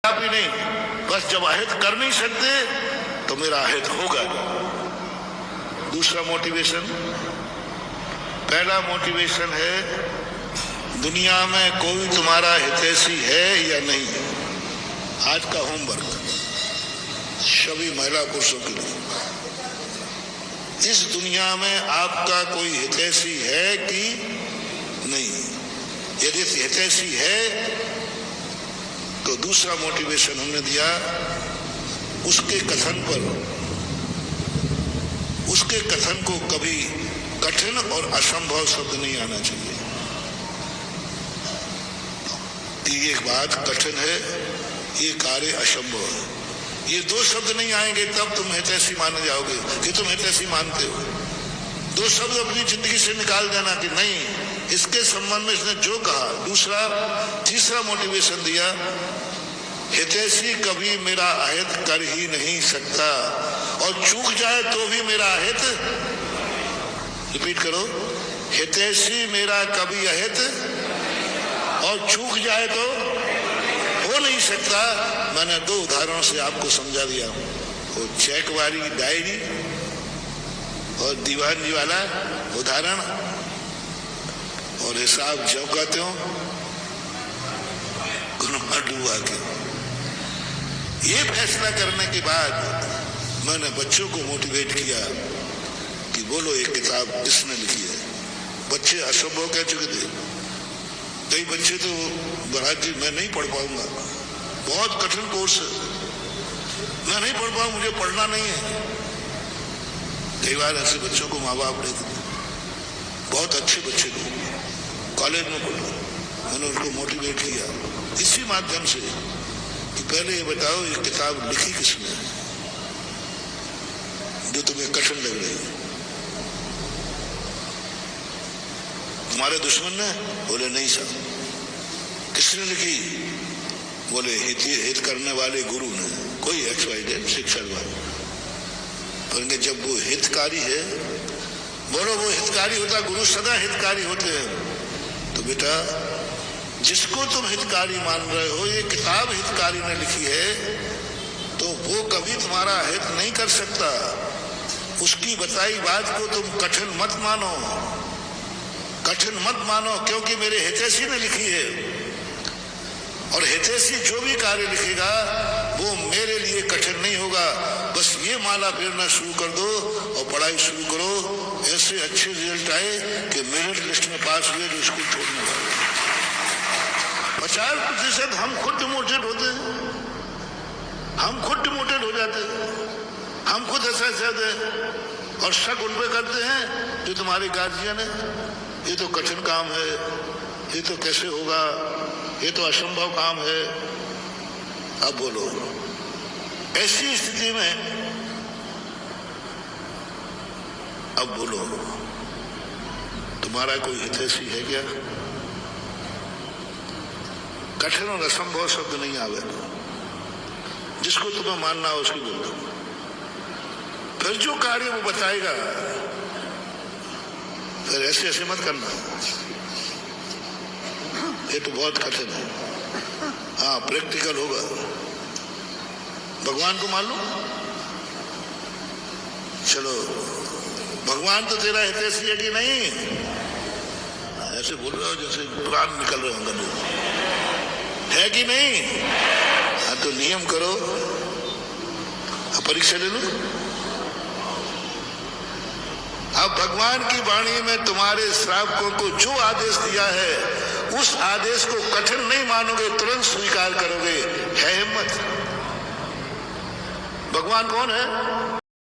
आप ही नहीं, बस जब अहित कर नहीं सकते तो मेरा अहित होगा नहीं। दूसरा मोटिवेशन, पहला मोटिवेशन है दुनिया में कोई तुम्हारा हितैषी है या नहीं। आज का होमवर्क सभी महिला पुरुषों के लिए, इस दुनिया में आपका कोई हितैषी है कि नहीं। यदि हितैषी है तो दूसरा मोटिवेशन हमने दिया, उसके कथन को कभी कठिन और असंभव शब्द नहीं आना चाहिए कि ये बात कठिन है, ये कार्य असंभव है। ये दो शब्द नहीं आएंगे तब तुम हितैषी माने जाओगे कि तुम हितैषी मानते हो। दो शब्द अपनी जिंदगी से निकाल देना कि नहीं, इसके संबंध में इसने जो कहा। दूसरा, तीसरा मोटिवेशन दिया, हितैषी कभी मेरा अहित कर ही नहीं सकता और चूक जाए तो भी मेरा अहित, रिपीट करो, हितैषी मेरा कभी अहित और चूक जाए तो हो नहीं सकता। मैंने दो उदाहरणों से आपको समझा दिया, वो चेक वाली डायरी और दीवानजी वाला उदाहरण, और हिसाब जब कहते हो डूबा के। ये फैसला करने के बाद मैंने बच्चों को मोटिवेट किया कि बोलो ये किताब किसने लिखी है। बच्चे असंभव कह चुके थे, कई बच्चे तो महाराज जी मैं नहीं पढ़ पाऊंगा, बहुत कठिन कोर्स है, मैं नहीं पढ़ पाऊंगा, मुझे पढ़ना नहीं है। कई बार ऐसे बच्चों को माँ बाप लेते थे, बहुत अच्छे बच्चे लोग कॉलेज में पढ़े, मैंने उनको मोटिवेट किया इसी माध्यम से कि पहले ये बताओ ये किताब लिखी किसने है जो तुम्हें कठिन लग रही है। तुम्हारे दुश्मन ने? बोले नहीं साहब। किसने लिखी? बोले हित करने वाले गुरु ने, कोई XYZ शिक्षक वाले। पर जब वो हितकारी है, बोलो वो हितकारी होता, गुरु सदा हितकारी होते हैं। तो बेटा जिसको तुम हितकारी मान रहे हो, ये किताब हितकारी ने लिखी है, तो वो कभी तुम्हारा हित नहीं कर सकता। उसकी बताई बात को तुम कठिन मत मानो, कठिन मत मानो, क्योंकि मेरे हितैषी ने लिखी है। और हितैषी जो भी कार्य लिखेगा वो मेरे लिए कठिन नहीं होगा। बस ये माला फेरना शुरू कर दो और पढ़ाई शुरू करो। ऐसे अच्छे रिजल्ट आए कि मेरिट लिस्ट में पास हुए जो स्कूल छोड़ने वाले। 50% हम खुद डिमोटेड होते हैं, हम खुद डिमोटेड हो जाते हैं, हम खुद ऐसा कहते हैं और शक उन पे करते हैं जो तुम्हारे गार्जियन है। ये तो कठिन काम है, ये तो कैसे होगा, ये तो असंभव काम है। अब बोलो ऐसी स्थिति में, अब बोलो तुम्हारा कोई हितैषी है क्या? कठिन और असंभव शब्द नहीं आवे, जिसको तुम्हें मानना हो उसकी बोल दो। फिर जो कार्य वो बताएगा, फिर ऐसे ऐसे मत करना, ये तो बहुत कठिन है। हाँ प्रैक्टिकल होगा, भगवान को मान लो। चलो भगवान तो तेरा हितैषी है कि नहीं? ऐसे बोल रहे हो जैसे प्राण निकल रहे होंगे लोग, है कि नहीं? हाँ तो नियम करो, परीक्षा ले लो। अब भगवान की वाणी में तुम्हारे श्रावकों को जो आदेश दिया है, उस आदेश को कठिन नहीं मानोगे, तुरंत स्वीकार करोगे। है हिम्मत। भगवान कौन है?